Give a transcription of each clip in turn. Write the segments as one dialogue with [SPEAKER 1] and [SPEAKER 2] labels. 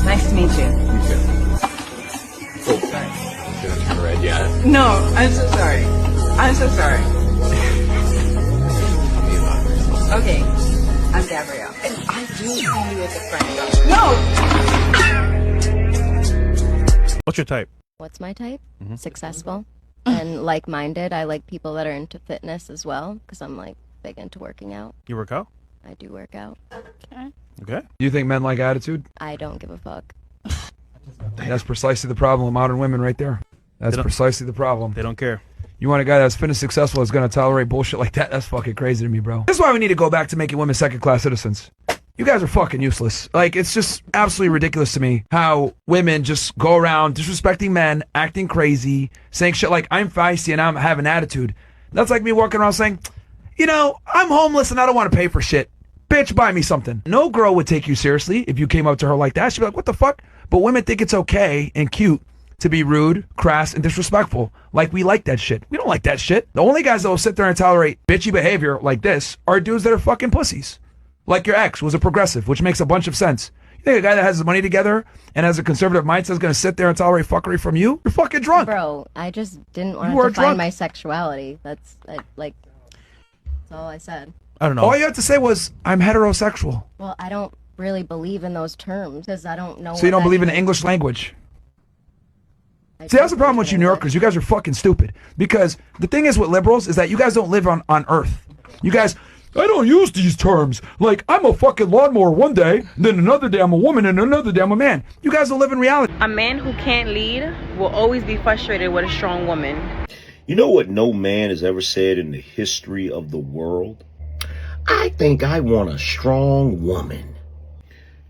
[SPEAKER 1] Nice to meet you.
[SPEAKER 2] You too. Oh, sorry. Didn't turn red yet.
[SPEAKER 1] No, I'm so sorry. I'm so sorry. Okay, I'm Gabrielle. And I do see you as a friend. No!
[SPEAKER 3] What's your type?
[SPEAKER 4] What's my type? Successful and like-minded. I like people that are into fitness as well because I'm like big into working out.
[SPEAKER 3] You work out?
[SPEAKER 4] I do work out.
[SPEAKER 3] Okay.
[SPEAKER 5] Do you think men like attitude?
[SPEAKER 4] I don't give a fuck.
[SPEAKER 5] That's precisely the problem with modern women right there. That's precisely the problem.
[SPEAKER 3] They don't care.
[SPEAKER 5] You want a guy that's fitness successful that's going to tolerate bullshit like that? That's fucking crazy to me, bro. That's why we need to go back to making women second-class citizens. You guys are fucking useless. Like, it's just absolutely ridiculous to me how women just go around disrespecting men, acting crazy, saying shit like, I'm feisty and I have an attitude. That's like me walking around saying, you know, I'm homeless and I don't want to pay for shit. Bitch, buy me something. No girl would take you seriously if you came up to her like that. She'd be like, what the fuck? But women think it's okay and cute to be rude, crass, and disrespectful. Like, we like that shit. We don't like that shit. The only guys that will sit there and tolerate bitchy behavior like this are dudes that are fucking pussies. Like your ex was a progressive, which makes a bunch of sense. You think a guy that has his money together and has a conservative mindset is going to sit there and tolerate fuckery from you? You're fucking drunk.
[SPEAKER 4] Bro, I just didn't want
[SPEAKER 5] You are
[SPEAKER 4] to define
[SPEAKER 5] drunk.
[SPEAKER 4] my sexuality. That's all I said.
[SPEAKER 3] I don't know.
[SPEAKER 5] All you had to say was, I'm heterosexual.
[SPEAKER 4] Well, I don't really believe in those terms because I don't know.
[SPEAKER 5] So you don't believe in the English language. See, that's the problem with you New Yorkers. You guys are fucking stupid. Because the thing is with liberals is that you guys don't live on Earth. You guys, I don't use these terms. Like, I'm a fucking lawnmower one day, then another day I'm a woman, and another day I'm a man. You guys don't live in reality.
[SPEAKER 6] A man who can't lead will always be frustrated with a strong woman.
[SPEAKER 7] You know what no man has ever said in the history of the world? I think I want a strong woman.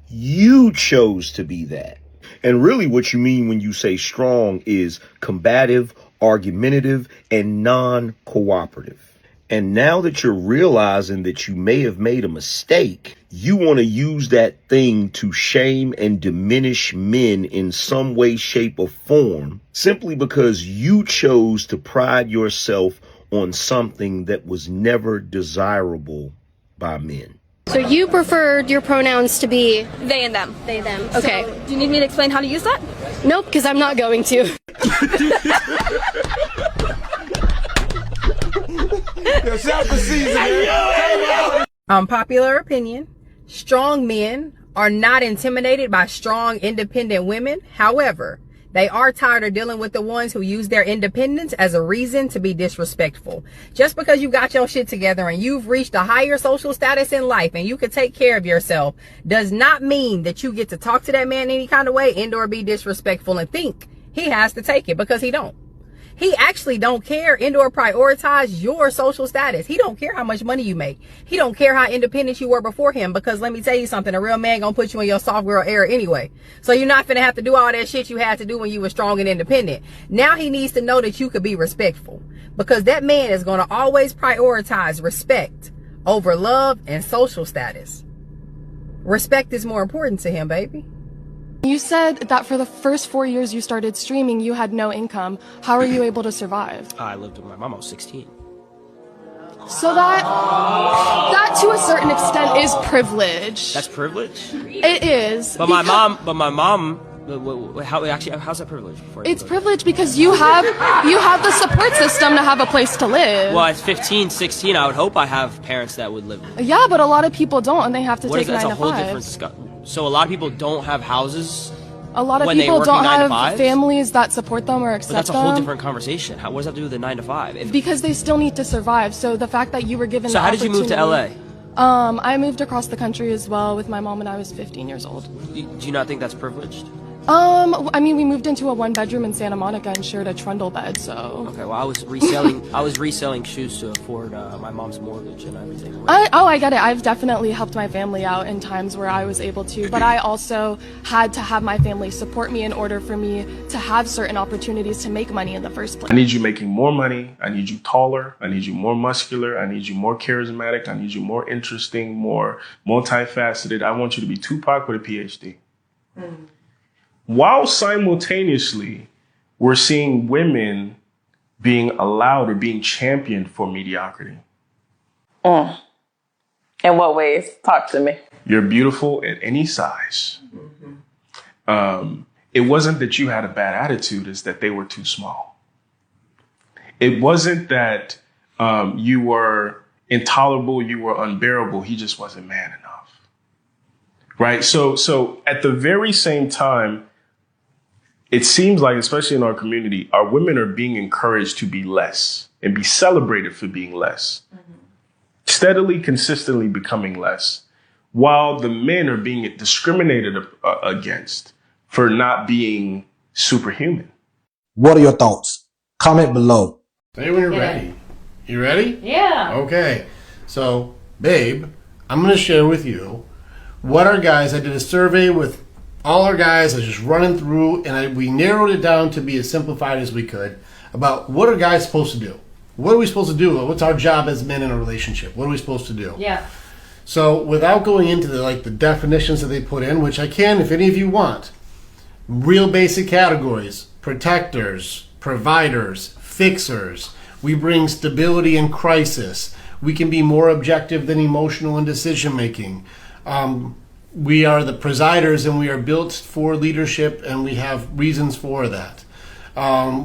[SPEAKER 7] You chose to be that. And really what you mean when you say strong is combative, argumentative, and non-cooperative. And now that you're realizing that you may have made a mistake, you want to use that thing to shame and diminish men in some way, shape, or form, simply because you chose to pride yourself on something that was never desirable by men.
[SPEAKER 8] So you preferred your pronouns to be
[SPEAKER 6] They and them.
[SPEAKER 8] they, them. Okay.
[SPEAKER 6] So, do you need me to explain how to use that?
[SPEAKER 8] Nope, because I'm not going to.
[SPEAKER 1] Unpopular opinion. Strong men are not intimidated by strong, independent women. However, they are tired of dealing with the ones who use their independence as a reason to be disrespectful. Just because you got your shit together and you've reached a higher social status in life and you can take care of yourself does not mean that you get to talk to that man any kind of way and or be disrespectful and think he has to take it, because he don't. He actually don't care and or prioritize your social status. He don't care how much money you make. He don't care how independent you were before him, because let me tell you something, a real man gonna put you in your soft girl era anyway. So you're not finna have to do all that shit you had to do when you were strong and independent. Now he needs to know that you could be respectful, because that man is gonna always prioritize respect over love and social status. Respect is more important to him, baby.
[SPEAKER 9] You said that for the first 4 years you started streaming, you had no income. How are you able to survive?
[SPEAKER 10] I lived with my mom. I was 16.
[SPEAKER 9] So that to a certain extent is privilege.
[SPEAKER 10] That's privilege.
[SPEAKER 9] It is.
[SPEAKER 10] But my mom. How's that privilege?
[SPEAKER 9] It's privilege because you have the support system to have a place to live.
[SPEAKER 10] Well, at 15, 16, I would hope I have parents that would live.
[SPEAKER 9] Yeah, but a lot of people don't, and they have to take 9 to 5.
[SPEAKER 10] That's a whole different discussion. So a lot of people don't have houses.
[SPEAKER 9] A lot of
[SPEAKER 10] when
[SPEAKER 9] people don't have
[SPEAKER 10] 9 to 5s?
[SPEAKER 9] Families that support them or accept them.
[SPEAKER 10] But that's a whole different conversation. What does that do with the 9 to 5?
[SPEAKER 9] Because they still need to survive. So the fact that you were given.
[SPEAKER 10] So how did you move to LA?
[SPEAKER 9] I moved across the country as well with my mom when I was 15 years old.
[SPEAKER 10] Do you not think that's privileged?
[SPEAKER 9] I mean, we moved into a 1-bedroom in Santa Monica and shared a trundle bed, so.
[SPEAKER 10] Okay, well, I was reselling shoes to afford my mom's mortgage and everything.
[SPEAKER 9] I get it. I've definitely helped my family out in times where I was able to, but I also had to have my family support me in order for me to have certain opportunities to make money in the first place.
[SPEAKER 11] I need you making more money. I need you taller. I need you more muscular. I need you more charismatic. I need you more interesting, more multifaceted. I want you to be Tupac with a PhD. While simultaneously, we're seeing women being allowed or being championed for mediocrity.
[SPEAKER 6] In what ways? Talk to me.
[SPEAKER 11] You're beautiful at any size. it wasn't that you had a bad attitude, it's that they were too small. It wasn't that you were intolerable, you were unbearable. He just wasn't man enough. Right? So at the very same time, it seems like, especially in our community, our women are being encouraged to be less and be celebrated for being less. Steadily, consistently becoming less, while the men are being discriminated against for not being superhuman.
[SPEAKER 3] What are your thoughts? Comment below.
[SPEAKER 12] Say when you're ready. You ready?
[SPEAKER 13] Yeah.
[SPEAKER 12] Okay. So, babe, I'm going to share with you what our guys, I did a survey with all our guys. I was just running through, and we narrowed it down to be as simplified as we could about what are guys supposed to do. What are we supposed to do? What's our job as men in a relationship? What are we supposed to do?
[SPEAKER 13] Yeah.
[SPEAKER 12] So without going into the definitions that they put in, which I can if any of you want, real basic categories: protectors, providers, fixers. We bring stability in crisis. We can be more objective than emotional in decision making. We are the presiders, and we are built for leadership, and we have reasons for that.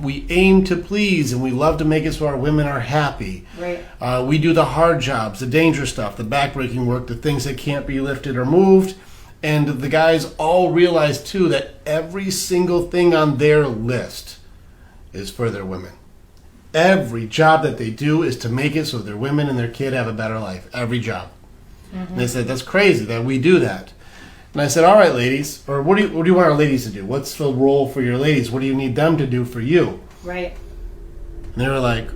[SPEAKER 12] We aim to please, and we love to make it so our women are happy.
[SPEAKER 13] Right.
[SPEAKER 12] We do the hard jobs, the dangerous stuff, the backbreaking work, the things that can't be lifted or moved. And the guys all realize, too, that every single thing on their list is for their women. Every job that they do is to make it so their women and their kid have a better life. Every job. And they said, that's crazy that we do that. And I said, all right, ladies, or what do you want our ladies to do? What's the role for your ladies? What do you need them to do for you?
[SPEAKER 13] Right.
[SPEAKER 12] And they were like,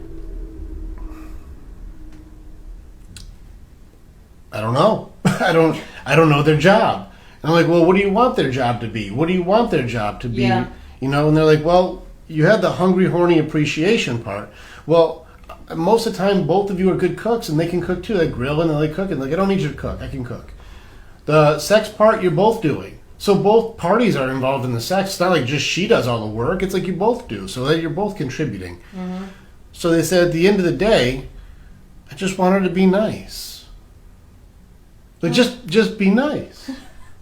[SPEAKER 12] I don't know. I don't know their job. And I'm like, well, what do you want their job to be? What do you want their job to be?
[SPEAKER 13] Yeah.
[SPEAKER 12] You know, and they're like, well, you have the hungry, horny appreciation part. Well, most of the time, both of you are good cooks, and they can cook too. They grill and they like cooking. Like, I don't need you to cook. I can cook. The sex part, you're both doing. So both parties are involved in the sex. It's not like just she does all the work. It's like you both do. So that you're both contributing. So they said at the end of the day, I just want her to be nice. Like, just be nice.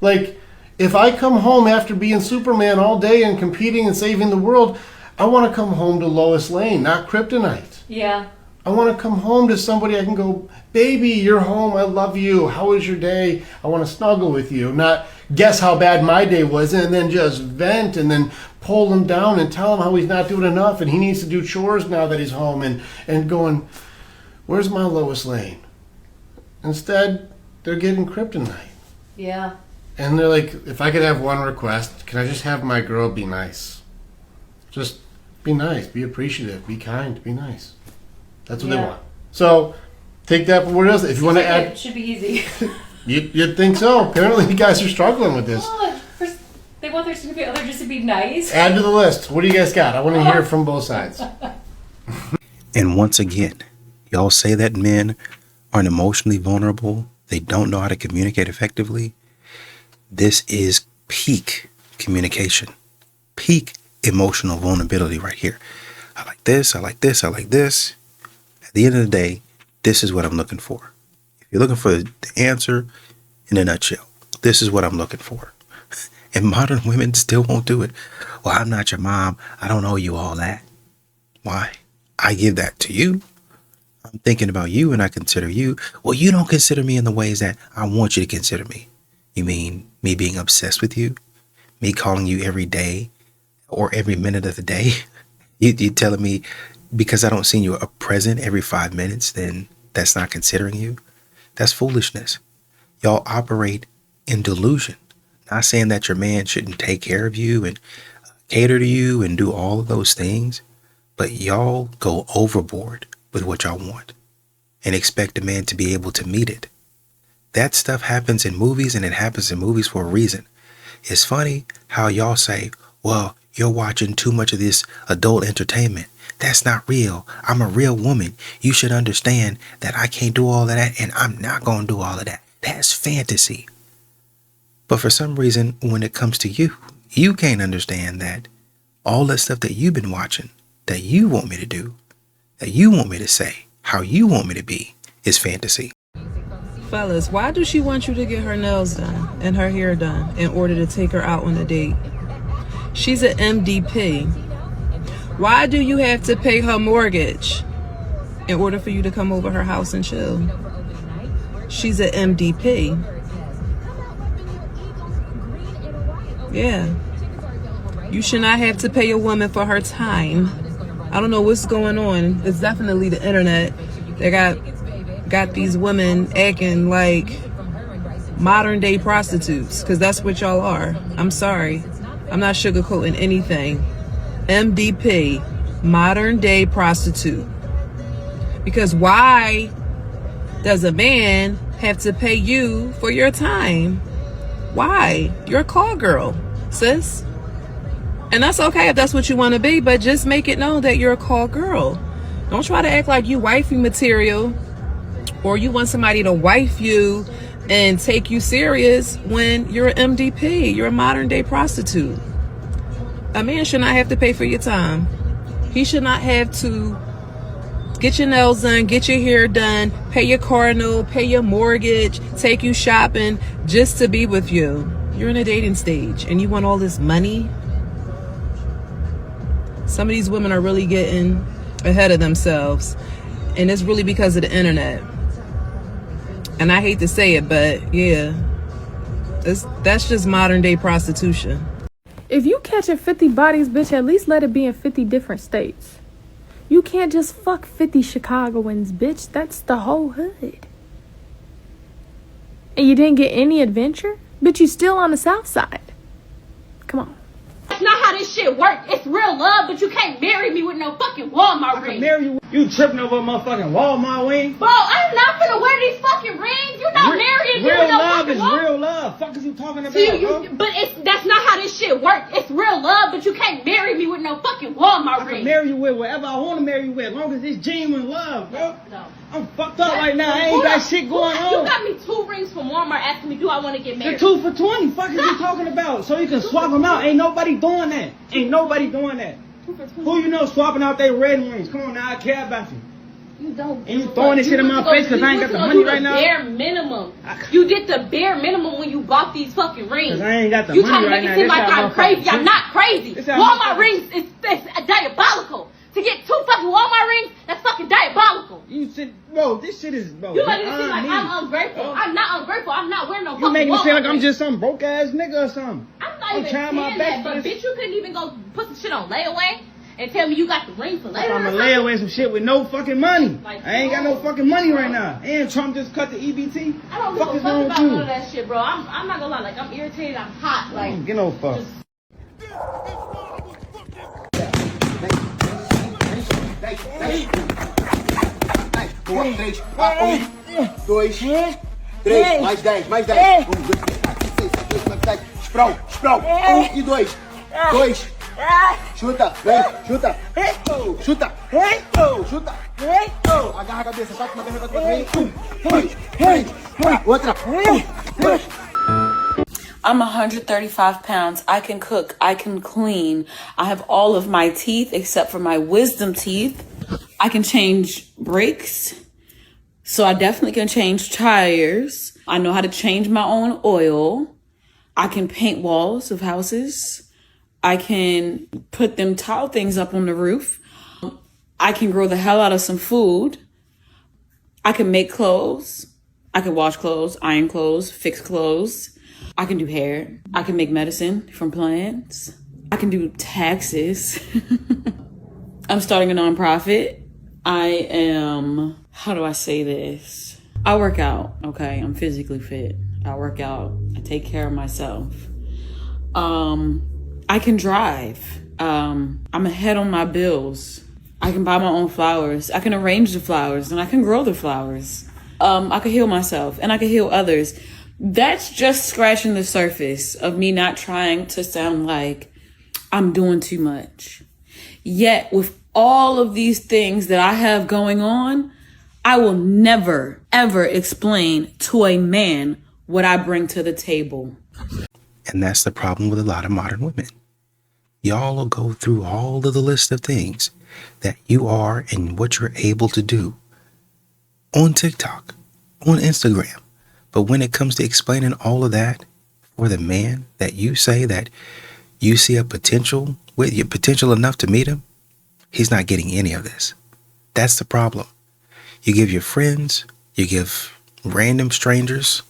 [SPEAKER 12] Like, if I come home after being Superman all day and competing and saving the world, I want to come home to Lois Lane, not Kryptonite.
[SPEAKER 13] Yeah.
[SPEAKER 12] I want to come home to somebody I can go, baby, you're home. I love you. How was your day? I want to snuggle with you. Not guess how bad my day was and then just vent and then pull him down and tell him how he's not doing enough and he needs to do chores now that he's home and going, where's my Lois Lane? Instead, they're getting Kryptonite.
[SPEAKER 13] Yeah.
[SPEAKER 12] And they're like, if I could have one request, can I just have my girl be nice? Just be nice, be appreciative, be kind, be nice. That's what they want. So take that for what it is. If you want to add,
[SPEAKER 13] it should be easy.
[SPEAKER 12] you'd think so. Apparently, you guys are struggling with this.
[SPEAKER 13] Oh, they want their significant other just to be nice.
[SPEAKER 12] Add to the list. What do you guys got? I want to hear from both sides.
[SPEAKER 14] And once again, y'all say that men aren't emotionally vulnerable. They don't know how to communicate effectively. This is peak communication, peak emotional vulnerability right here. I like this. I like this. I like this. At the end of the day, this is what I'm looking for. If you're looking for the answer in a nutshell, this is what I'm looking for. And modern women still won't do it. Well, I'm not your mom. I don't owe you all that. Why? I give that to you. I'm thinking about you and I consider you. Well, you don't consider me in the ways that I want you to consider me. You mean me being obsessed with you? Me calling you every day or every minute of the day? You telling me because I don't see you a present every 5 minutes, then that's not considering you? That's foolishness. Y'all operate in delusion. Not saying that your man shouldn't take care of you and cater to you and do all of those things, but y'all go overboard with what y'all want and expect a man to be able to meet it. That stuff happens in movies, and it happens in movies for a reason. It's funny how y'all say, well, you're watching too much of this adult entertainment. That's not real. I'm a real woman. You should understand that I can't do all of that, and I'm not going to do all of that. That's fantasy. But for some reason, when it comes to you, you can't understand that all that stuff that you've been watching, that you want me to do, that you want me to say, how you want me to be, is fantasy.
[SPEAKER 15] Fellas, why does she want you to get her nails done and her hair done in order to take her out on a date? She's an MDP. Why do you have to pay her mortgage in order for you to come over her house and chill? She's an MDP. Yeah. You should not have to pay a woman for her time. I don't know what's going on. It's definitely the internet. They got these women acting like modern day prostitutes, because that's what y'all are. I'm sorry. I'm not sugarcoating anything. MDP, modern day prostitute. Because why does a man have to pay you for your time? Why? You're a call girl, sis. And that's okay if that's what you want to be, but just make it known that you're a call girl. Don't try to act like you wifey material or you want somebody to wife you and take you serious when you're an MDP. You're a modern day prostitute. A man should not have to pay for your time. He should not have to get your nails done, get your hair done, pay your car note, pay your mortgage, take you shopping just to be with you. You're in a dating stage and you want all this money. Some of these women are really getting ahead of themselves, and it's really because of the internet. And I hate to say it, but yeah, that's just modern day prostitution.
[SPEAKER 16] If you catching 50 bodies, bitch, at least let it be in 50 different states. You can't just fuck 50 Chicagoans, bitch. That's the whole hood. And you didn't get any adventure? Bitch, you still on the south side. Come on.
[SPEAKER 17] That's not how this shit works. It's real love, but you can't marry me with no fucking Walmart ring.
[SPEAKER 18] Marry you? You tripping over a motherfucking Walmart ring?
[SPEAKER 17] Bro, I'm not finna wear these fucking rings. You're not marrying me with no fucking
[SPEAKER 18] Real love is real love. Fuck is you talking about,
[SPEAKER 17] but that's not how this shit works. It's real love, but you can't marry me with no fucking Walmart ring.
[SPEAKER 18] I can marry you with whatever I want to marry you with, as long as it's genuine love, bro. No. I'm fucked up right now. I ain't got shit going on.
[SPEAKER 17] You got me 2 rings from Walmart asking me, do I want to get married?
[SPEAKER 18] The 2 for $20. Fuck is you talking about? So you can swap them out. Ain't nobody doing that. Ain't nobody doing that.
[SPEAKER 17] 2 for $20.
[SPEAKER 18] Who you know swapping out their red rings? Come on now, I care about you.
[SPEAKER 17] You don't.
[SPEAKER 18] And you throwing this shit in my face because I ain't got the money right now?
[SPEAKER 17] Bare minimum. You did the bare minimum when you bought these fucking rings.
[SPEAKER 18] Because I ain't got the money right now.
[SPEAKER 17] You trying to make it seem like I'm crazy. I'm not crazy. Walmart rings is diabolical. To get 2 fucking Walmart rings, that's fucking diabolical.
[SPEAKER 18] You said, bro, this shit is, bro.
[SPEAKER 17] You making it seem like I'm ungrateful. I'm not ungrateful. I'm not wearing no fucking Walmart.
[SPEAKER 18] You making it seem like I'm
[SPEAKER 17] rings.
[SPEAKER 18] just some broke ass nigga or something.
[SPEAKER 17] I'm not even trying my best, but bitch, you couldn't even go put some shit on layaway and tell me you got the ring for later.
[SPEAKER 18] I'm gonna lay away some shit with no fucking money. I ain't got no fucking money right now. And Trump just cut the EBT.
[SPEAKER 17] I don't give a fuck about none of that shit, bro. I'm not gonna lie. Like, I'm irritated. I'm hot. Like,
[SPEAKER 18] I don't get no fuck.
[SPEAKER 19] Boa, 3, 2, 3, mais 10, mais 10. 1, 2, 3, 4, 5, 6, 7, 8, 9, 10. Sprawl, 1 e 2. 2. Chuta, vem, chuta. Chuta. Chuta. Agarra a cabeça, bate uma vez, vem. 1, 2, 3. Outra. 2.
[SPEAKER 20] I'm 135 pounds. I can cook. I can clean. I have all of my teeth except for my wisdom teeth. I can change brakes. So I definitely can change tires. I know how to change my own oil. I can paint walls of houses. I can put them tile things up on the roof. I can grow the hell out of some food. I can make clothes. I can wash clothes, iron clothes, fix clothes. I can do hair. I can make medicine from plants. I can do taxes. I'm starting a nonprofit. I am, how do I say this? I work out, okay? I'm physically fit. I work out. I take care of myself. I can drive. I'm ahead on my bills. I can buy my own flowers. I can arrange the flowers and I can grow the flowers. I can heal myself and I can heal others. That's just scratching the surface of me not trying to sound like I'm doing too much. Yet with all of these things that I have going on, I will never, ever explain to a man what I bring to the table.
[SPEAKER 14] And that's the problem with a lot of modern women. Y'all will go through all of the list of things that you are and what you're able to do on TikTok, on Instagram. But when it comes to explaining all of that for the man that you say that You see a potential with your potential enough to meet him. He's not getting any of this. That's the problem. You give your friends, you give random strangers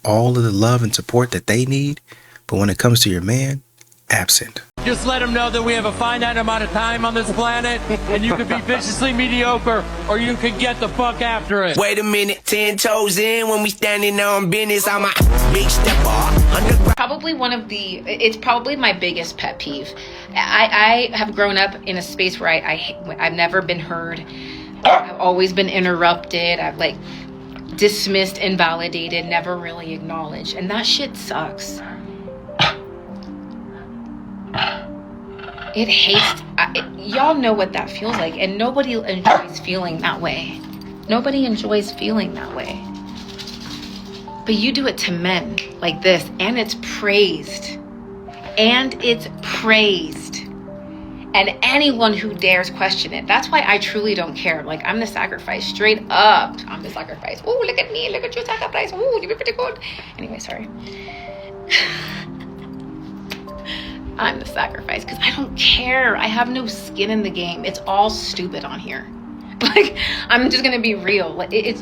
[SPEAKER 14] all of the love and support that they need, but when it comes to your man, absent.
[SPEAKER 21] Just let them know that we have a finite amount of time on this planet, and you can be viciously mediocre, or you can get the fuck after it.
[SPEAKER 22] Wait a minute, 10 toes in when we standing on business. I'm a big stepper.
[SPEAKER 23] Probably it's probably my biggest pet peeve. I have grown up in a space where I've never been heard. I've always been interrupted. I've like dismissed, invalidated, never really acknowledged. And that shit sucks. It hates, y'all know what that feels like, and nobody enjoys feeling that way. Nobody enjoys feeling that way. But you do it to men like this, and it's praised. And it's praised. And anyone who dares question it, that's why I truly don't care. Like, I'm the sacrifice, straight up. I'm the sacrifice. Oh, look at me, look at you, sacrifice. Oh, you're pretty good. Anyway, sorry. I'm the sacrifice because I don't care. I have no skin in the game. It's all stupid on here. Like, I'm just gonna be real. It's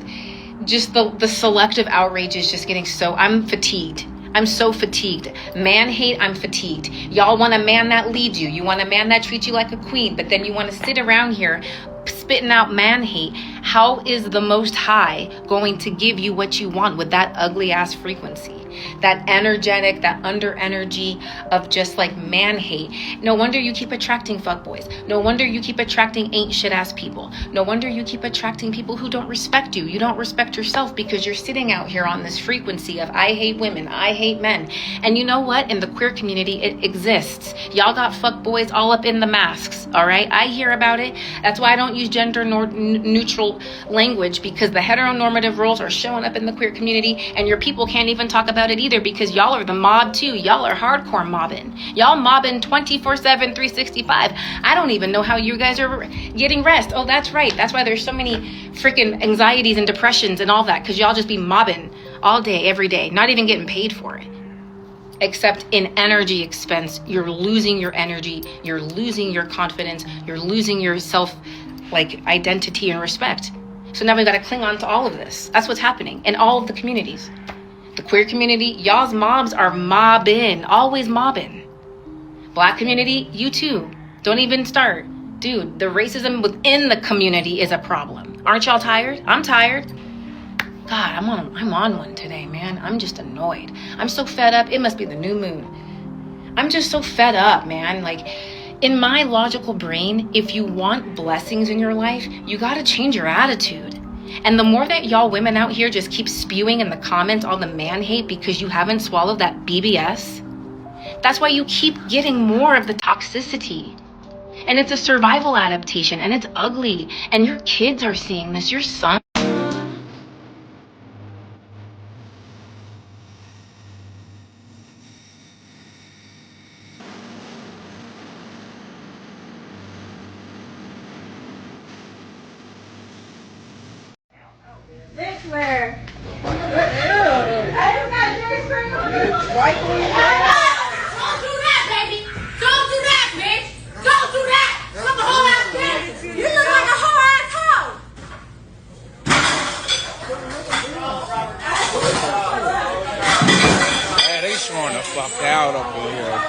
[SPEAKER 23] just the selective outrage is just getting so, I'm fatigued. I'm so fatigued. Man hate, I'm fatigued. Y'all want a man that leads you. You want a man that treats you like a queen, but then you want to sit around here spitting out man hate. How is the Most High going to give you what you want with that ugly ass frequency? That energetic, that under energy of just like man hate. No wonder you keep attracting fuckboys. No wonder you keep attracting ain't shit ass people. No wonder you keep attracting people who don't respect you. You don't respect yourself because you're sitting out here on this frequency of I hate women, I hate men. And you know what? In the queer community, it exists. Y'all got fuckboys all up in the masks, all right? I hear about it. That's why I don't use gender neutral language, because the heteronormative roles are showing up in the queer community, and your people can't even talk about it either because y'all are the mob too. Y'all are hardcore mobbing. Y'all mobbing 24/7, 365. I don't even know how you guys are getting rest. Oh, that's right. That's why there's so many freaking anxieties and depressions and all that, because y'all just be mobbing all day, every day, not even getting paid for it. Except in energy expense, you're losing your energy, you're losing your confidence, you're losing your self, like, identity and respect. So now we got to cling on to all of this. That's what's happening in all of the communities. The queer community, y'all's mobs are mobbing, always mobbing. Black community, you too. Don't even start. Dude, the racism within the community is a problem. Aren't y'all tired? I'm tired. God, I'm on one today, man. I'm just annoyed. I'm so fed up. It must be the new moon. I'm just so fed up, man. Like, in my logical brain, if you want blessings in your life, you gotta change your attitude. And the more that y'all women out here just keep spewing in the comments all the man hate because you haven't swallowed that BBS, that's why you keep getting more of the toxicity. And it's a survival adaptation, and it's ugly. And your kids are seeing this, your son.
[SPEAKER 17] Where? Don't do that, baby. Don't do that, bitch. Don't do that. I'm a whole ass bitch. You look like a whole ass hoe.
[SPEAKER 21] Hey, they showing the fuck out up in here.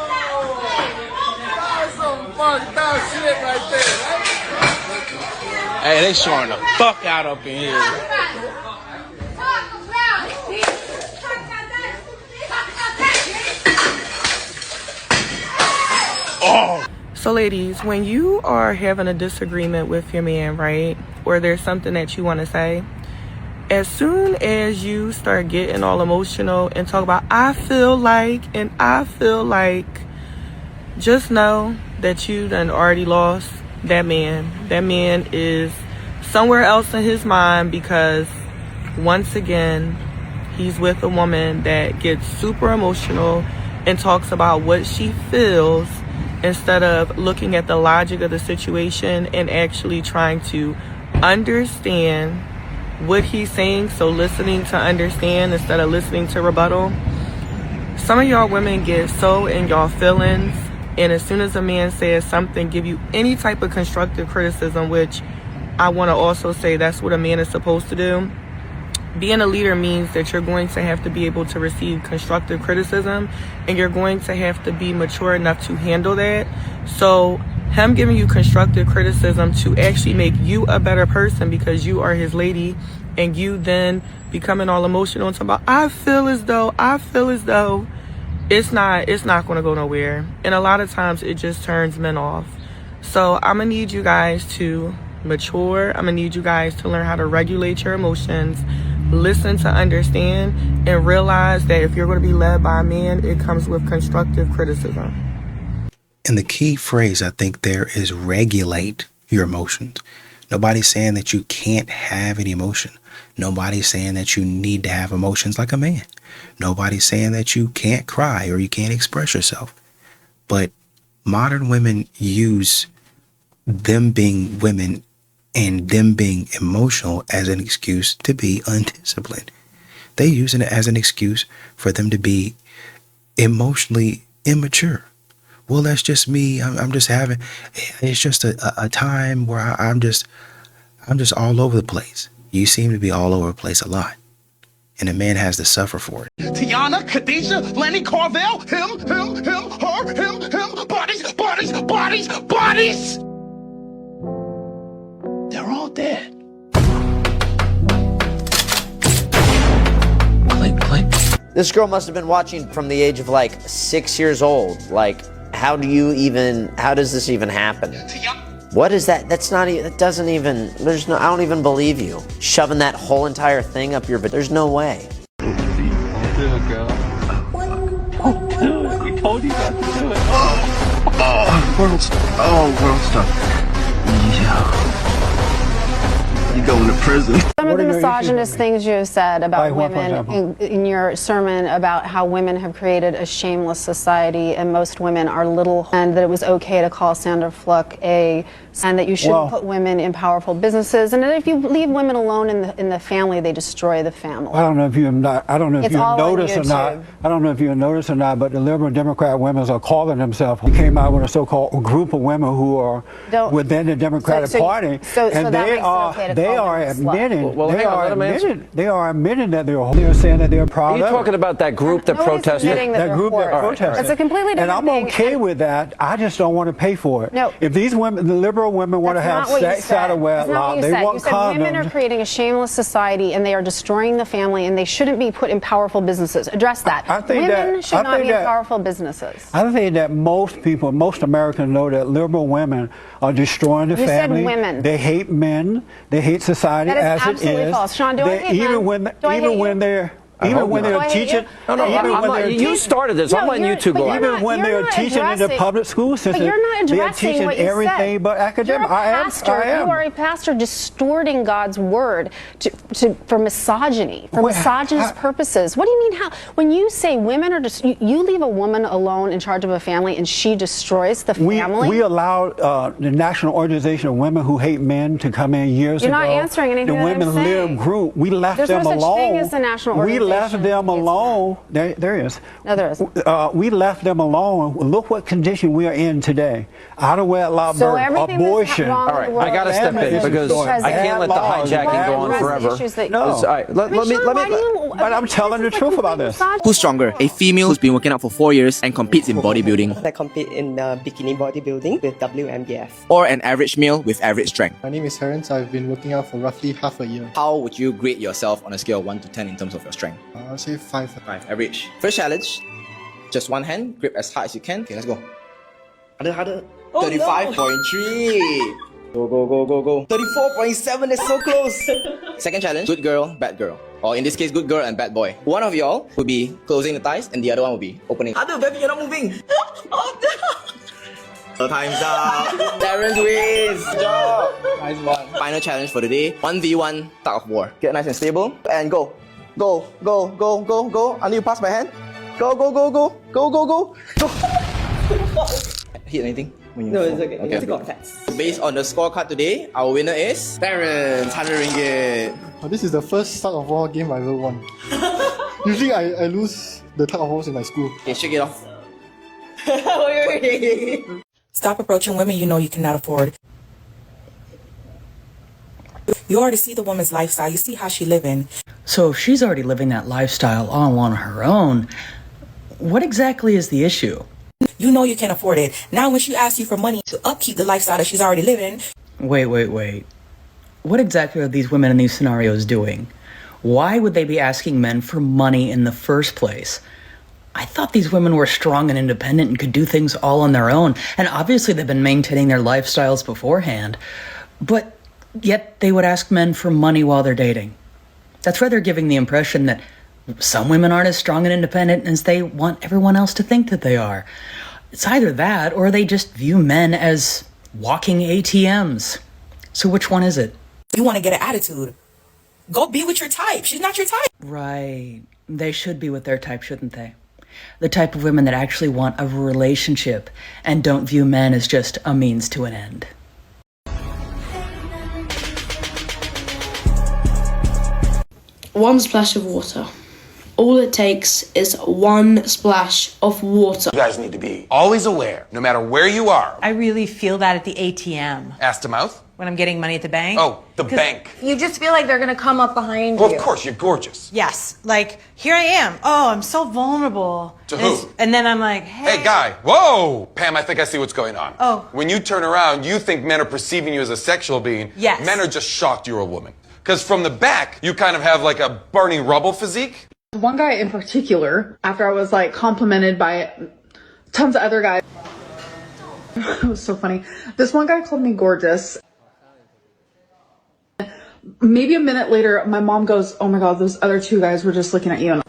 [SPEAKER 17] That's some fucked up shit right there.
[SPEAKER 21] Hey, they showing the fuck out up in here.
[SPEAKER 15] Oh. So ladies, when you are having a disagreement with your man, right, or there's something that you want to say, as soon as you start getting all emotional and talk about I feel like, just know that you done already lost that man. That man is somewhere else in his mind, because once again, he's with a woman that gets super emotional and talks about what she feels instead of looking at the logic of the situation and actually trying to understand what he's saying. So listening to understand instead of listening to rebuttal.
[SPEAKER 2] Some of y'all women get so in y'all feelings, and as soon as a man says something, give you any type of constructive criticism, which I want to also say that's what a man is supposed to do. Being a leader means that you're going to have to be able to receive constructive criticism, and you're going to have to be mature enough to handle that. So him giving you constructive criticism to actually make you a better person because you are his lady, and you then becoming all emotional and talking about, I feel as though, it's not going to go nowhere. And a lot of times it just turns men off. So I'm going to need you guys to mature. I'm going to need you guys to learn how to regulate your emotions, listen to understand, and realize that if you're going to be led by a man, it comes with constructive criticism.
[SPEAKER 14] And the key phrase I think there is regulate your emotions. Nobody's saying that you can't have any emotion. Nobody's saying that you need to have emotions like a man. Nobody's saying that you can't cry or you can't express yourself. But modern women use them being women and them being emotional as an excuse to be undisciplined. They use it as an excuse for them to be emotionally immature. Well, that's just me. I'm just having, it's just a time where I'm just all over the place. You seem to be all over the place a lot. And a man has to suffer for it.
[SPEAKER 4] Tiana, Khadijah, Lenny, Carvel, him, her, him, bodies. They're all dead.
[SPEAKER 5] Click. This girl must have been watching from the age of like 6 years old. Like, how does this even happen? What is that? That's not even, that doesn't even, I don't even believe you. Shoving that whole entire thing up your, there's no way.
[SPEAKER 4] Do it, girl. Oh, we told you not to do it. World stuff. Yeah. You going to prison.
[SPEAKER 24] Some of the misogynist things you have said about women in your sermon about how women have created a shameless society and most women are little, and that it was okay to call Sandra Fluck and that you shouldn't put women in powerful businesses, and that if you leave women alone in the family, they destroy the family.
[SPEAKER 25] I don't know if you noticed or not, but the liberal Democrat women are calling themselves. They came out with a so-called group of women who are within the Democratic Party, and they are admitting that they're saying that they're proud of it.
[SPEAKER 21] Are you talking about that group that protested?
[SPEAKER 24] That group that protested. It's a completely different
[SPEAKER 25] thing. And I'm okay with that. I just don't want to pay for it.
[SPEAKER 24] No.
[SPEAKER 25] If these women, the liberal women, want to have sex out of wedlock, they want condoms.
[SPEAKER 24] Women are creating a shameless society and they are destroying the family, and they shouldn't be put in powerful businesses. Address that. Women should not be in powerful businesses.
[SPEAKER 25] I think that most Americans know that liberal women are destroying the family.
[SPEAKER 24] You said women.
[SPEAKER 25] They hate men. They hate society as it is.
[SPEAKER 24] That is absolutely false. Sean, do I hate men?
[SPEAKER 25] Even when they're teaching,
[SPEAKER 21] you started this. I'm letting you two go.
[SPEAKER 25] Even when they're teaching in the public school system, they're teaching everything but academic.
[SPEAKER 24] You are a pastor distorting God's word for misogyny, for misogynist purposes. What do you mean? When you say women are you leave a woman alone in charge of a family and she destroys the family?
[SPEAKER 25] We allowed the National Organization of Women Who Hate Men to come in years ago.
[SPEAKER 24] You're not answering anything.
[SPEAKER 25] The Women Live group. We left them alone.
[SPEAKER 24] There's no such thing as the National Organization.
[SPEAKER 25] We left them alone. There is.
[SPEAKER 24] No, there isn't.
[SPEAKER 25] We left them alone. Look what condition we are in today. Out of wedlock birth, abortion.
[SPEAKER 21] All right, I got to step in because I can't let the hijacking go on forever.
[SPEAKER 25] No. But I'm telling the truth about this.
[SPEAKER 26] Who's stronger? A female who's been working out for 4 years and competes in bodybuilding.
[SPEAKER 27] I compete in bikini bodybuilding with WMBF.
[SPEAKER 26] Or an average male with average strength.
[SPEAKER 28] My name is Terence. I've been working out for roughly half a year.
[SPEAKER 26] How would you grade yourself on a scale of 1 to 10 in terms of your strength?
[SPEAKER 28] I'll say 5.
[SPEAKER 26] 5, average. First challenge, just one hand, grip as hard as you can. Okay, let's go. Harder. 35.3. Go. 34.7, that's so close. Second challenge, good girl, bad girl. Or in this case, good girl and bad boy. One of y'all will be closing the thighs and the other one will be opening. Baby, you're not moving. Time's up. Terence wins. Good job. Nice one. Final challenge for the day, 1v1 tug of war. Get nice and stable and go. Go. Until you pass my hand. Go. Hit anything?
[SPEAKER 27] No, it's okay. It's okay.
[SPEAKER 26] Based on the scorecard today, our winner is Terence, 100 ringgit.
[SPEAKER 28] This is the first tug of war game I ever won. Usually I lose the tug of war in my school.
[SPEAKER 26] Okay, shake it off.
[SPEAKER 1] Stop approaching women you know you cannot afford. You already see the woman's lifestyle. You see how she living.
[SPEAKER 3] So if she's already living that lifestyle all on her own, what exactly is the issue?
[SPEAKER 1] You know you can't afford it. Now when she asks you for money to upkeep the lifestyle that she's already living.
[SPEAKER 3] Wait. What exactly are these women in these scenarios doing? Why would they be asking men for money in the first place? I thought these women were strong and independent and could do things all on their own. And obviously they've been maintaining their lifestyles beforehand. But yet they would ask men for money while they're dating. That's rather giving the impression that some women aren't as strong and independent as they want everyone else to think that they are. It's either that or they just view men as walking ATMs. So which one is it?
[SPEAKER 1] You want to get an attitude. Go be with your type. She's not your type.
[SPEAKER 3] Right. They should be with their type, shouldn't they? The type of women that actually want a relationship and don't view men as just a means to an end.
[SPEAKER 6] One splash of water. All it takes is one splash of water.
[SPEAKER 7] You guys need to be always aware, no matter where you are.
[SPEAKER 8] I really feel that at the ATM.
[SPEAKER 7] Ass to mouth?
[SPEAKER 8] When I'm getting money at the bank.
[SPEAKER 7] Oh, the bank.
[SPEAKER 8] You just feel like they're gonna come up behind
[SPEAKER 7] Well, of course, you're gorgeous.
[SPEAKER 8] Yes, like, here I am. Oh, I'm so vulnerable.
[SPEAKER 7] To who?
[SPEAKER 8] And then I'm like, hey.
[SPEAKER 7] Hey, guy. Whoa! Pam, I think I see what's going on.
[SPEAKER 8] Oh.
[SPEAKER 7] When you turn around, you think men are perceiving you as a sexual being.
[SPEAKER 8] Yes.
[SPEAKER 7] Men are just shocked you're a woman. Because from the back, you kind of have like a burning rubble physique.
[SPEAKER 9] One guy in particular, after I was like complimented by tons of other guys. It was so funny. This one guy called me gorgeous. Maybe a minute later, my mom goes, "Oh my God, those other two guys were just looking at you."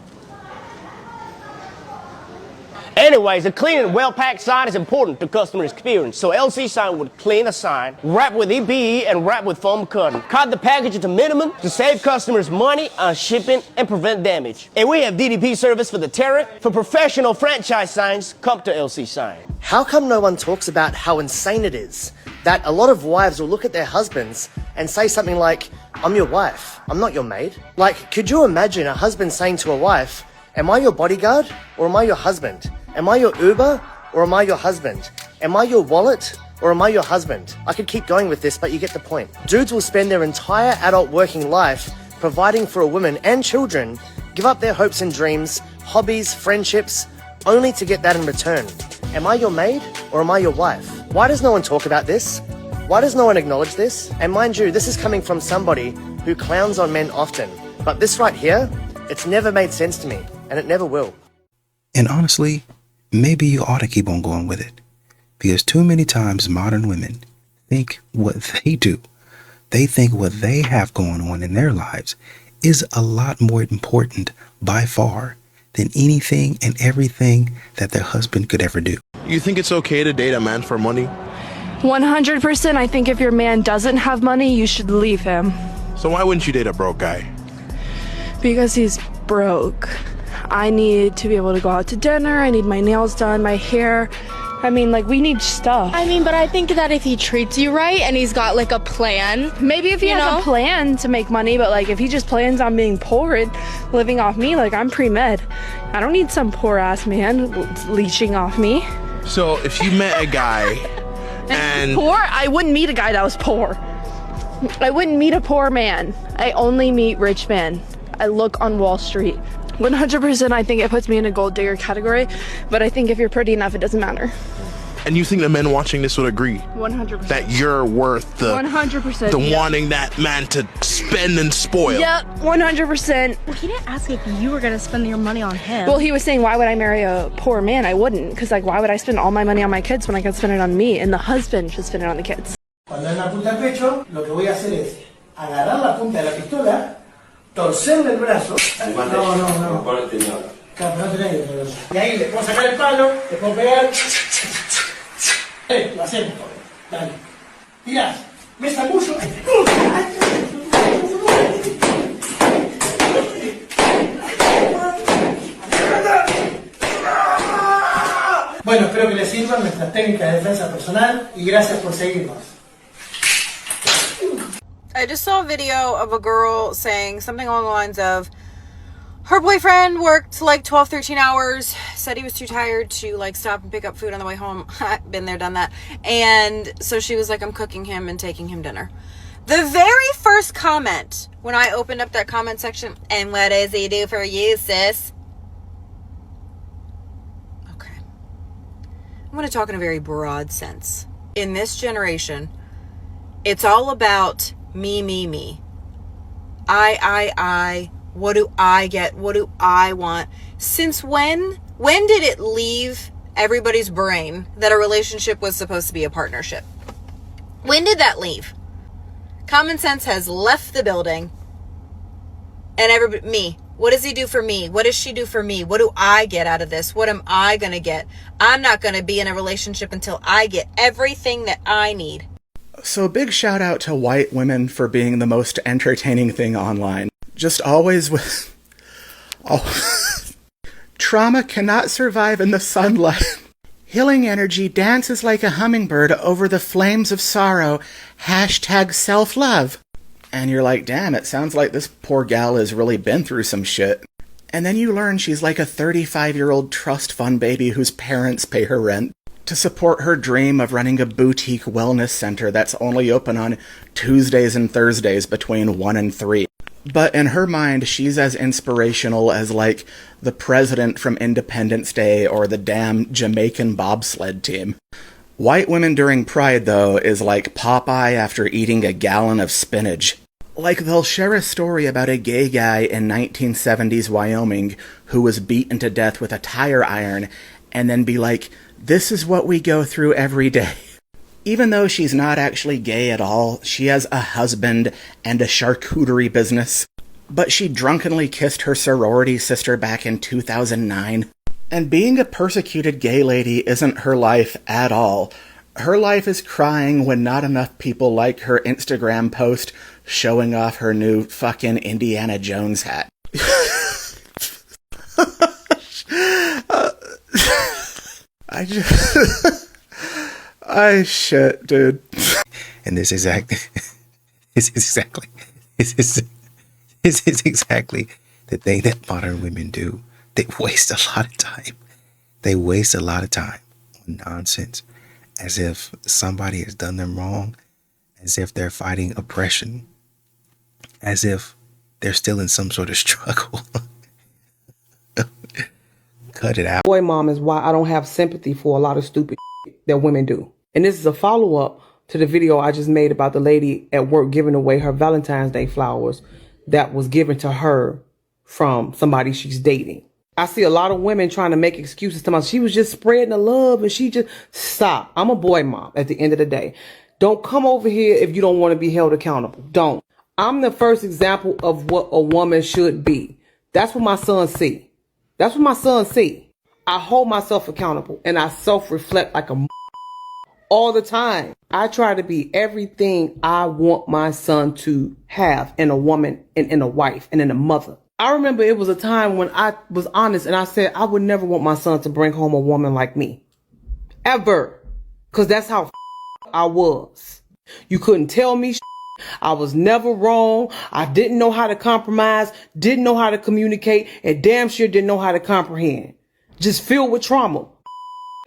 [SPEAKER 10] Anyways, a clean and well-packed sign is important to customer experience, so LC Sign would clean a sign, wrap with EPE, and wrap with foam cutting. Cut the package to minimum to save customers money on shipping and prevent damage. And we have DDP service for the terror. For professional franchise signs, come to LC Sign.
[SPEAKER 11] How come no one talks about how insane it is that a lot of wives will look at their husbands and say something like, "I'm your wife, I'm not your maid"? Like, could you imagine a husband saying to a wife, "Am I your bodyguard or am I your husband? Am I your Uber or am I your husband? Am I your wallet or am I your husband?" I could keep going with this, but you get the point. Dudes will spend their entire adult working life providing for a woman and children, give up their hopes and dreams, hobbies, friendships, only to get that in return. Am I your maid or am I your wife? Why does no one talk about this? Why does no one acknowledge this? And mind you, this is coming from somebody who clowns on men often. But this right here, it's never made sense to me, and it never will.
[SPEAKER 14] And honestly, maybe you ought to keep on going with it. Because too many times modern women think what they do. They think what they have going on in their lives is a lot more important by far than anything and everything that their husband could ever do.
[SPEAKER 29] You think it's okay to date a man for money?
[SPEAKER 30] 100%. I think if your man doesn't have money, you should leave him.
[SPEAKER 29] So why wouldn't you date a broke guy?
[SPEAKER 30] Because he's broke. I need to be able to go out to dinner. I need my nails done, my hair. I mean, like, we need stuff.
[SPEAKER 31] I mean, but I think that if he treats you right and he's got like a plan.
[SPEAKER 30] Maybe if he has a plan to make money, but like if he just plans on being poor and living off me, like I'm pre-med. I don't need some poor ass man leeching off me.
[SPEAKER 29] So if you met a guy and
[SPEAKER 30] poor, I wouldn't meet a guy that was poor. I wouldn't meet a poor man. I only meet rich men. I look on Wall Street. 100%, I think it puts me in a gold digger category, but I think if you're pretty enough, it doesn't matter.
[SPEAKER 29] And you think the men watching this would agree
[SPEAKER 30] 100%
[SPEAKER 29] that you're worth the
[SPEAKER 30] 100%
[SPEAKER 29] the wanting that man to spend and spoil?
[SPEAKER 30] Yep, 100%.
[SPEAKER 31] Well, he didn't ask if you were gonna spend your money on him.
[SPEAKER 30] Well, he was saying, why would I marry a poor man? I wouldn't, because like, why would I spend all my money on my kids when I could spend it on me? And the husband should spend it on the kids.
[SPEAKER 18] Cuando él me apunta al pecho, lo que voy a hacer es agarrar la punta de la pistola, torcerle el brazo. No. Claro, no tenés. Y ahí le puedo sacar el palo, le puedo pegar. Lo hacemos. Dale. Tirás. Me zambullo. Bueno, espero que les sirvan nuestras técnicas de defensa personal y gracias por seguirnos.
[SPEAKER 15] I just saw a video of a girl saying something along the lines of,
[SPEAKER 8] her boyfriend worked like 12, 13 hours, said he was too tired to like stop and pick up food on the way home. Been there, done that. And so she was like, I'm cooking him and taking him dinner. The very first comment when I opened up that comment section, and what does he do for you, sis? Okay. I'm going to talk in a very broad sense. In this generation, it's all about me, me, me. I. What do I get? What do I want? Since when? When did it leave everybody's brain that a relationship was supposed to be a partnership? When did that leave? Common sense has left the building. And everybody, me. What does he do for me? What does she do for me? What do I get out of this? What am I going to get? I'm not going to be in a relationship until I get everything that I need.
[SPEAKER 2] So big shout out to white women for being the most entertaining thing online. Just always with... Trauma cannot survive in the sunlight. Healing energy dances like a hummingbird over the flames of sorrow. Hashtag self-love. And you're like, damn, it sounds like this poor gal has really been through some shit. And then you learn she's like a 35-year-old trust fund baby whose parents pay her rent to support her dream of running a boutique wellness center that's only open on Tuesdays and Thursdays between 1 and 3. But in her mind, she's as inspirational as, like, the president from Independence Day or the damn Jamaican bobsled team. White women during Pride, though, is like Popeye after eating a gallon of spinach. Like, they'll share a story about a gay guy in 1970s Wyoming who was beaten to death with a tire iron, and then be like, this is what we go through every day. Even though she's not actually gay at all, she has a husband and a charcuterie business. But she drunkenly kissed her sorority sister back in 2009. And being a persecuted gay lady isn't her life at all. Her life is crying when not enough people like her Instagram post showing off her new fucking Indiana Jones hat. Shit, dude.
[SPEAKER 14] And this is exactly the thing that modern women do. They waste a lot of time. They waste a lot of time on nonsense, as if somebody has done them wrong, as if they're fighting oppression, as if they're still in some sort of struggle. Cut it out.
[SPEAKER 4] Boy mom is why I don't have sympathy for a lot of stupid that women do. And this is a follow-up to the video I just made about the lady at work giving away her Valentine's Day flowers that was given to her from somebody she's dating. I see a lot of women trying to make excuses to myself. She was just spreading the love and she just... Stop. I'm a boy mom at the end of the day. Don't come over here if you don't want to be held accountable. Don't. I'm the first example of what a woman should be. That's what my son see. That's what my son see. I hold myself accountable and I self-reflect like a all the time. I try to be everything I want my son to have in a woman and in a wife and in a mother. I remember it was a time when I was honest and I said I would never want my son to bring home a woman like me. Ever. Because that's how I was. You couldn't tell me I was never wrong. I didn't know how to compromise, didn't know how to communicate, and damn sure didn't know how to comprehend. Just filled with trauma.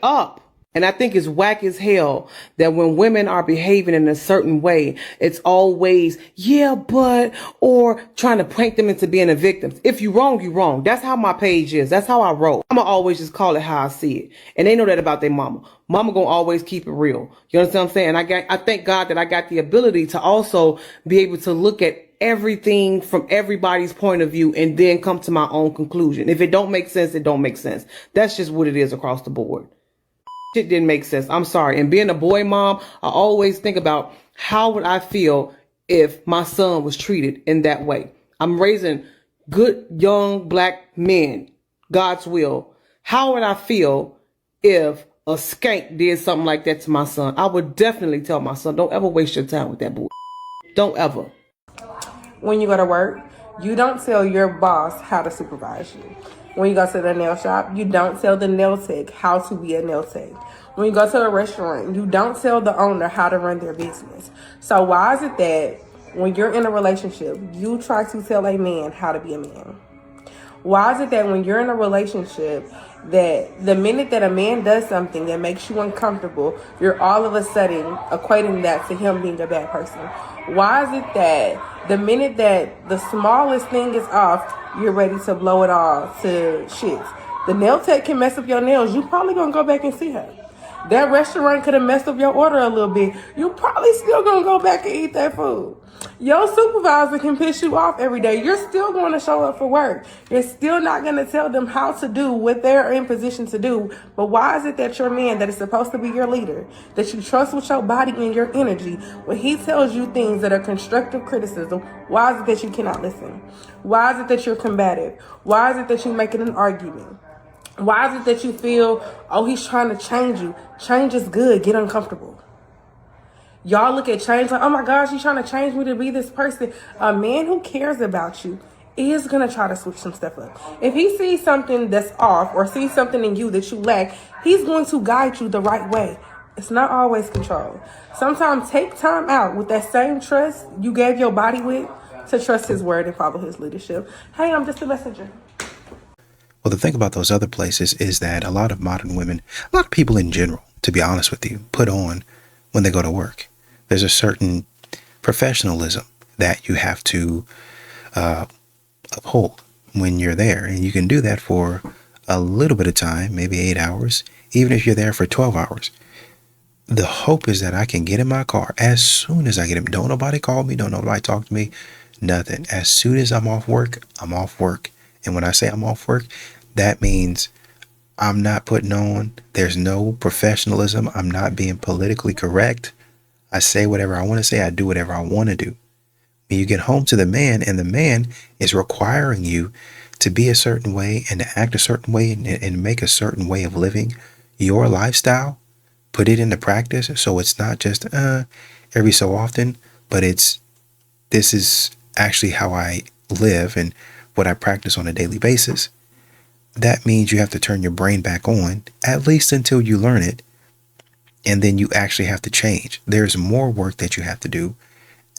[SPEAKER 4] Up. And I think it's whack as hell that when women are behaving in a certain way, it's always, yeah, but, or trying to prank them into being a victim. If you wrong, you wrong. That's how my page is. That's how I roll. I'ma always just call it how I see it. And they know that about their mama. Mama gonna always keep it real. You understand what I'm saying? And I thank God that I got the ability to also be able to look at everything from everybody's point of view and then come to my own conclusion. If it don't make sense, it don't make sense. That's just what it is across the board. Shit didn't make sense. I'm sorry. And being a boy mom, I always think about how would I feel if my son was treated in that way. I'm raising good young black men, God's will. How would I feel if a skank did something like that to my son? I would definitely tell my son, don't ever waste your time with that boy. Don't ever.
[SPEAKER 15] When you go to work, you don't tell your boss how to supervise you. When you go to the nail shop, you don't tell the nail tech how to be a nail tech. When you go to a restaurant, you don't tell the owner how to run their business. So why is it that when you're in a relationship, you try to tell a man how to be a man?
[SPEAKER 4] Why is it that when you're in a relationship, that the minute that a man does something that makes you uncomfortable, you're all of a sudden equating that to him being a bad person? Why is it that the minute that the smallest thing is off, you're ready to blow it all to shits? The nail tech can mess up your nails. You probably gonna go back and see her. That restaurant could have messed up your order a little bit. You probably still gonna go back and eat that food. Your supervisor can piss you off every day. You're still going to show up for work. You're still not going to tell them how to do what they're in position to do. But why is it that your man that is supposed to be your leader, that you trust with your body and your energy, when he tells you things that are constructive criticism, why is it that you cannot listen? Why is it that you're combative? Why is it that you're making an argument? Why is it that you feel, oh, he's trying to change you? Change is good. Get uncomfortable. Y'all look at change like, oh my gosh, he's trying to change me to be this person. A man who cares about you is going to try to switch some stuff up. If he sees something that's off or sees something in you that you lack, he's going to guide you the right way. It's not always control. Sometimes take time out with that same trust you gave your body with to trust his word and follow his leadership. Hey, I'm just a messenger.
[SPEAKER 14] Well, the thing about those other places is that a lot of modern women, a lot of people in general, to be honest with you, put on when they go to work. There's a certain professionalism that you have to uphold when you're there. And you can do that for a little bit of time, maybe 8 hours, even if you're there for 12 hours. The hope is that I can get in my car as soon as I get in. Don't nobody call me. Don't nobody talk to me. Nothing. As soon as I'm off work, I'm off work. And when I say I'm off work, that means I'm not putting on. There's no professionalism. I'm not being politically correct. I say whatever I want to say. I do whatever I want to do. When you get home to the man and the man is requiring you to be a certain way and to act a certain way and make a certain way of living your lifestyle, put it into practice. So it's not just every so often, but this is actually how I live and what I practice on a daily basis. That means you have to turn your brain back on, at least until you learn it. And then you actually have to change. There's more work that you have to do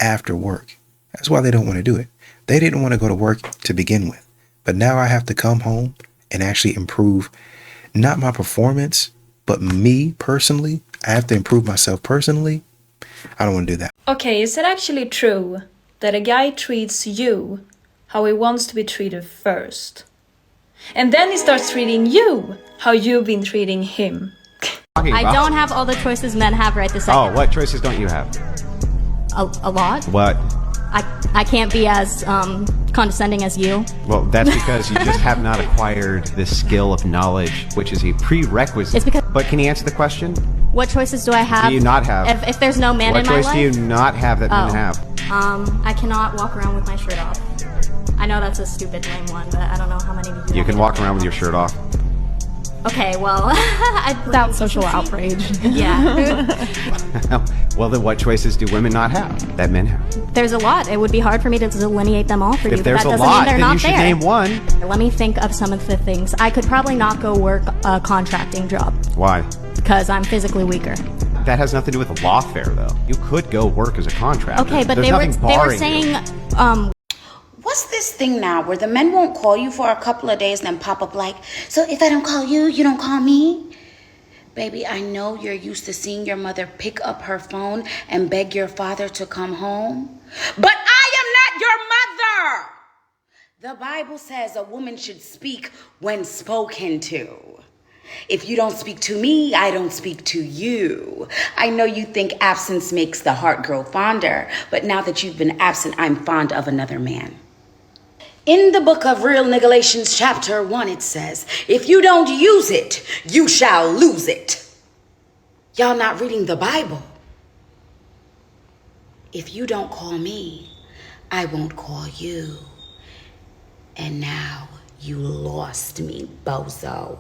[SPEAKER 14] after work. That's why they don't want to do it. They didn't want to go to work to begin with. But now I have to come home and actually improve not my performance, but me personally. I have to improve myself personally. I don't want to do that.
[SPEAKER 5] Okay, is it actually true that a guy treats you how he wants to be treated first? And then he starts treating you how you've been treating him.
[SPEAKER 12] I don't have all the choices men have right this second.
[SPEAKER 13] Oh, what choices don't you have?
[SPEAKER 12] A lot.
[SPEAKER 13] What?
[SPEAKER 12] I can't be as condescending as you.
[SPEAKER 13] Well, that's because you just have not acquired this skill of knowledge, which is a prerequisite.
[SPEAKER 12] It's because.
[SPEAKER 13] But can you answer the question?
[SPEAKER 12] What choices do I have?
[SPEAKER 13] Do you not have?
[SPEAKER 12] If there's no man in my life?
[SPEAKER 13] What choice do you not have that men have?
[SPEAKER 12] I cannot walk around with my shirt off. I know that's a stupid lame one, but I don't know how many of
[SPEAKER 13] you can walk around with your shirt off.
[SPEAKER 12] Okay, well,
[SPEAKER 30] without social outrage.
[SPEAKER 12] Yeah.
[SPEAKER 13] Well, then what choices do women not have that men have?
[SPEAKER 12] There's a lot. It would be hard for me to delineate them all for you.
[SPEAKER 13] If there's
[SPEAKER 12] but that
[SPEAKER 13] a
[SPEAKER 12] doesn't
[SPEAKER 13] lot,
[SPEAKER 12] mean they're
[SPEAKER 13] then
[SPEAKER 12] not
[SPEAKER 13] you should
[SPEAKER 12] there.
[SPEAKER 13] name one.
[SPEAKER 12] Let me think of some of the things. I could probably not go work a contracting job.
[SPEAKER 13] Why?
[SPEAKER 12] Because I'm physically weaker.
[SPEAKER 13] That has nothing to do with lawfare, though. You could go work as a contractor.
[SPEAKER 12] Okay, but
[SPEAKER 13] There's
[SPEAKER 12] they were saying.
[SPEAKER 16] What's this thing now where the men won't call you for a couple of days and then pop up like, so if I don't call you, you don't call me? Baby, I know you're used to seeing your mother pick up her phone and beg your father to come home. But I am not your mother! The Bible says a woman should speak when spoken to. If you don't speak to me, I don't speak to you. I know you think absence makes the heart grow fonder, but now that you've been absent, I'm fond of another man. In the book of Real Nigalations chapter 1, it says, if you don't use it, you shall lose it. Y'all not reading the Bible. If you don't call me, I won't call you. And now you lost me, bozo.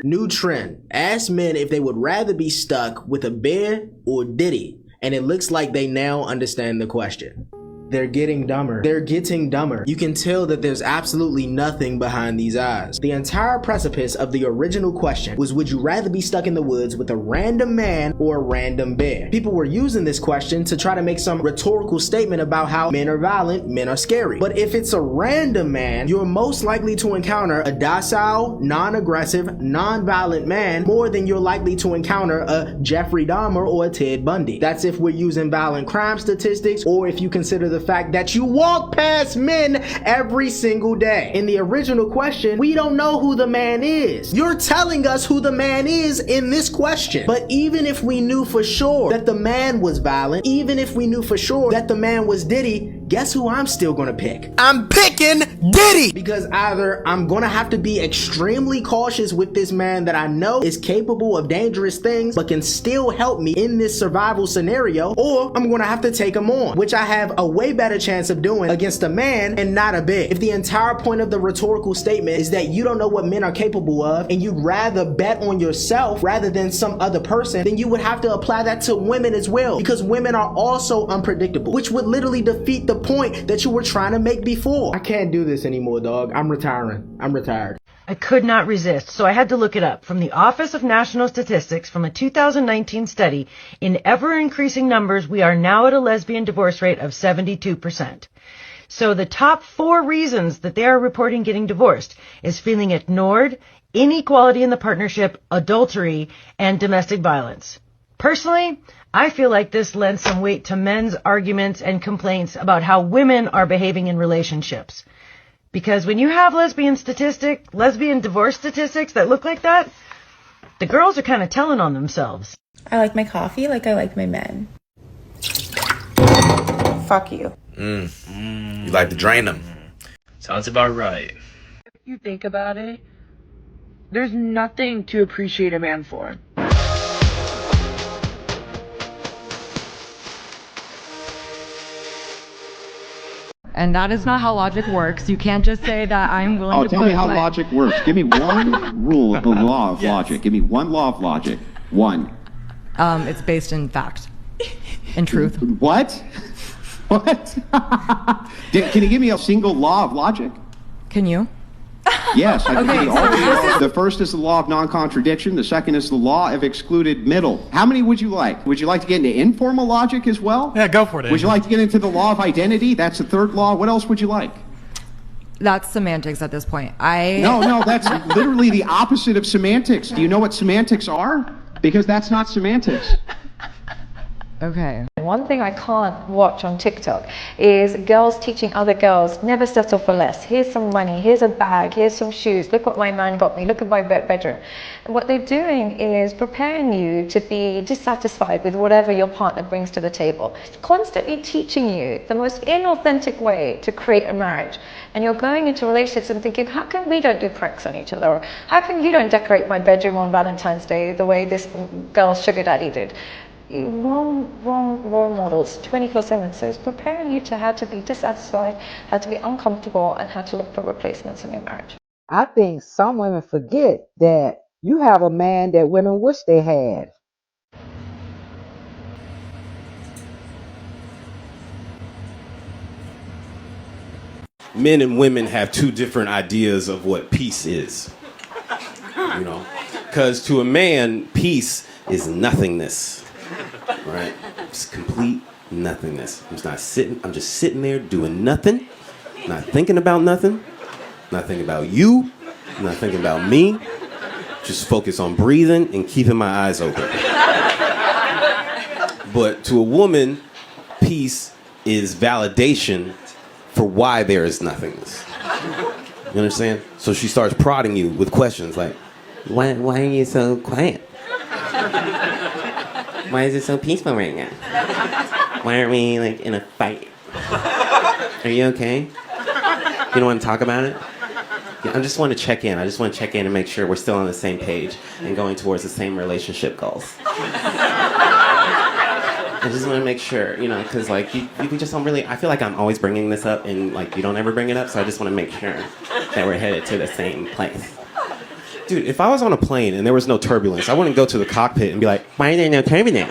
[SPEAKER 10] New trend. Ask men if they would rather be stuck with a bear or Diddy. And it looks like they now understand the question.
[SPEAKER 17] They're getting dumber. They're getting dumber. You can tell that there's absolutely nothing behind these eyes. The entire precipice of the original question was, would you rather be stuck in the woods with a random man or a random bear? People were using this question to try to make some rhetorical statement about how men are violent, men are scary. But if it's a random man, you're most likely to encounter a docile, non-aggressive, non-violent man more than you're likely to encounter a Jeffrey Dahmer or a Ted Bundy. That's if we're using violent crime statistics, or if you consider the fact that you walk past men every single day. In the original question, we don't know who the man is. You're telling us who the man is in this question. But even if we knew for sure that the man was violent, even if we knew for sure that the man was Diddy, guess who I'm still gonna pick? I'm picking Diddy! Because either I'm gonna have to be extremely cautious with this man that I know is capable of dangerous things but can still help me in this survival scenario, or I'm gonna have to take him on, which I have a way better chance of doing against a man and not a bitch. If the entire point of the rhetorical statement is that you don't know what men are capable of and you'd rather bet on yourself rather than some other person, then you would have to apply that to women as well, because women are also unpredictable, which would literally defeat the point that you were trying to make before. I can't do this anymore, dog. I'm retiring. I'm retired.
[SPEAKER 19] I could not resist, so I had to look it up. From the Office of National Statistics, from a 2019 study, in ever-increasing numbers, we are now at a lesbian divorce rate of 72%. So the top 4 reasons that they are reporting getting divorced is feeling ignored, inequality in the partnership, adultery, and domestic violence. Personally, I feel like this lends some weight to men's arguments and complaints about how women are behaving in relationships. Because when you have lesbian divorce statistics that look like that, the girls are kind of telling on themselves.
[SPEAKER 20] I like my coffee like I like my men. Fuck you.
[SPEAKER 29] You like to drain them.
[SPEAKER 21] Sounds about right.
[SPEAKER 3] If you think about it, there's nothing to appreciate a man for.
[SPEAKER 22] And that is not how logic works. You can't just say that I'm willing to
[SPEAKER 13] tell me how logic works. Give me one rule of the law of logic. Give me one law of logic. One.
[SPEAKER 22] It's based in fact and truth.
[SPEAKER 13] What? What? Can you give me a single law of logic?
[SPEAKER 22] Can you?
[SPEAKER 13] Yes, I can
[SPEAKER 22] Okay,
[SPEAKER 13] give you all the laws. The first is the law of non-contradiction. The second is the law of excluded middle. How many would you like? Would you like to get into informal logic as well?
[SPEAKER 17] Yeah, go for it.
[SPEAKER 13] Would you like to get into the law of identity? That's the third law. What else would you like?
[SPEAKER 22] That's semantics at this point.
[SPEAKER 13] No, that's literally the opposite of semantics. Do you know what semantics are? Because that's not semantics.
[SPEAKER 22] Okay.
[SPEAKER 19] One thing I can't watch on TikTok is girls teaching other girls, never settle for less. Here's some money, here's a bag, here's some shoes, look what my man got me, look at my bedroom. And what they're doing is preparing you to be dissatisfied with whatever your partner brings to the table. Constantly teaching you the most inauthentic way to create a marriage. And you're going into relationships and thinking, how come we don't do pranks on each other? Or how come you don't decorate my bedroom on Valentine's Day the way this girl's sugar daddy did? Wrong role models 24/7. So it's preparing you to how to be dissatisfied, how to be uncomfortable, and how to look for replacements in your marriage.
[SPEAKER 23] I think some women forget that you have a man that women wish they had.
[SPEAKER 24] Men and women have two different ideas of what peace is. You know, because to a man, peace is nothingness. Right? It's complete nothingness. I'm just sitting there doing nothing, not thinking about nothing, not thinking about you, not thinking about me, just focus on breathing and keeping my eyes open. But to a woman, peace is validation for why there is nothingness. You understand? So she starts prodding you with questions like, why are you so quiet? Why is it so peaceful right now? Why aren't we like in a fight? Are you okay? You don't want to talk about it? Yeah, I just want to check in. I just want to check in and make sure we're still on the same page and going towards the same relationship goals. I just want to make sure, you know, because like you just don't really. I feel like I'm always bringing this up and like you don't ever bring it up, so I just want to make sure that we're headed to the same place. Dude, if I was on a plane and there was no turbulence, I wouldn't go to the cockpit and be like, why is there no turbulence?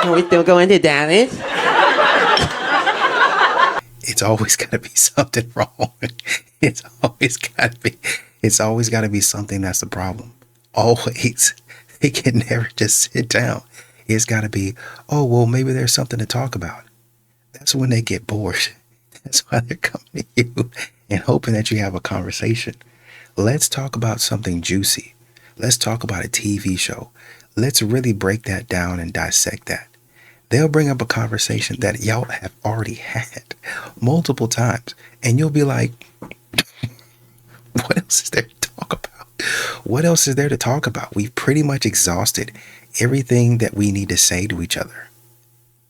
[SPEAKER 1] Are we still going to Dallas?
[SPEAKER 14] It's always got to be something wrong. It's always got to be something that's the problem. Always. They can never just sit down. It's got to be, oh, well, maybe there's something to talk about. That's when they get bored. That's why they're coming to you and hoping that you have a conversation. Let's talk about something juicy. Let's talk about a TV show. Let's really break that down and dissect that. They'll bring up a conversation that y'all have already had multiple times. And you'll be like, what else is there to talk about? What else is there to talk about? We've pretty much exhausted everything that we need to say to each other.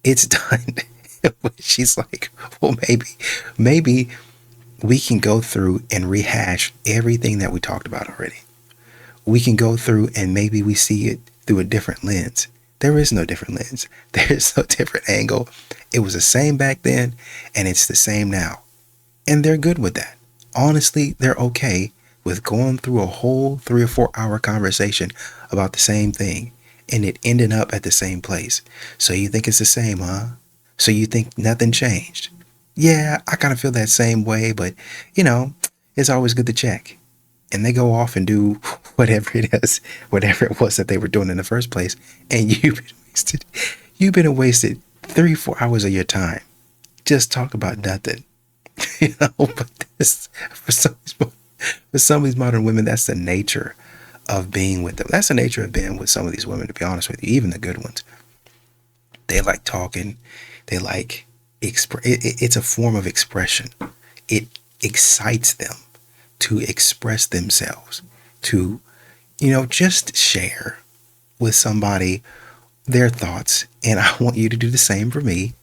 [SPEAKER 14] It's done. She's like, well, maybe we can go through and rehash everything that we talked about already. We can go through and maybe we see it through a different lens. There is no different lens. There is no different angle. It was the same back then and it's the same now. And they're good with that. Honestly, they're okay with going through a whole 3 or 4 hour conversation about the same thing and it ending up at the same place. So you think it's the same, huh? So you think nothing changed? Yeah, I kind of feel that same way, but it's always good to check. And they go off and do whatever it was that they were doing in the first place. And you've been wasted 3, 4 hours of your time. Just talk about nothing. But for some of these modern women, that's the nature of being with them. That's the nature of being with some of these women, to be honest with you, even the good ones. They like talking. They like it's a form of expression. It excites them to express themselves, to, just share with somebody their thoughts. And I want you to do the same for me.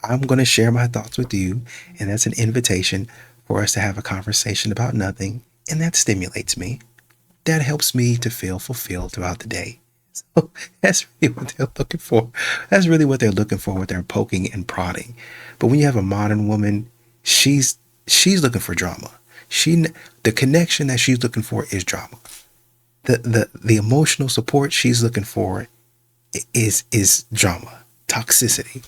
[SPEAKER 14] I'm going to share my thoughts with you. And that's an invitation for us to have a conversation about nothing. And that stimulates me. That helps me to feel fulfilled throughout the day. So that's really what they're looking for. That's really what they're looking for with their poking and prodding. But when you have a modern woman, she's looking for drama. The connection that she's looking for is drama. The emotional support she's looking for is drama, toxicity.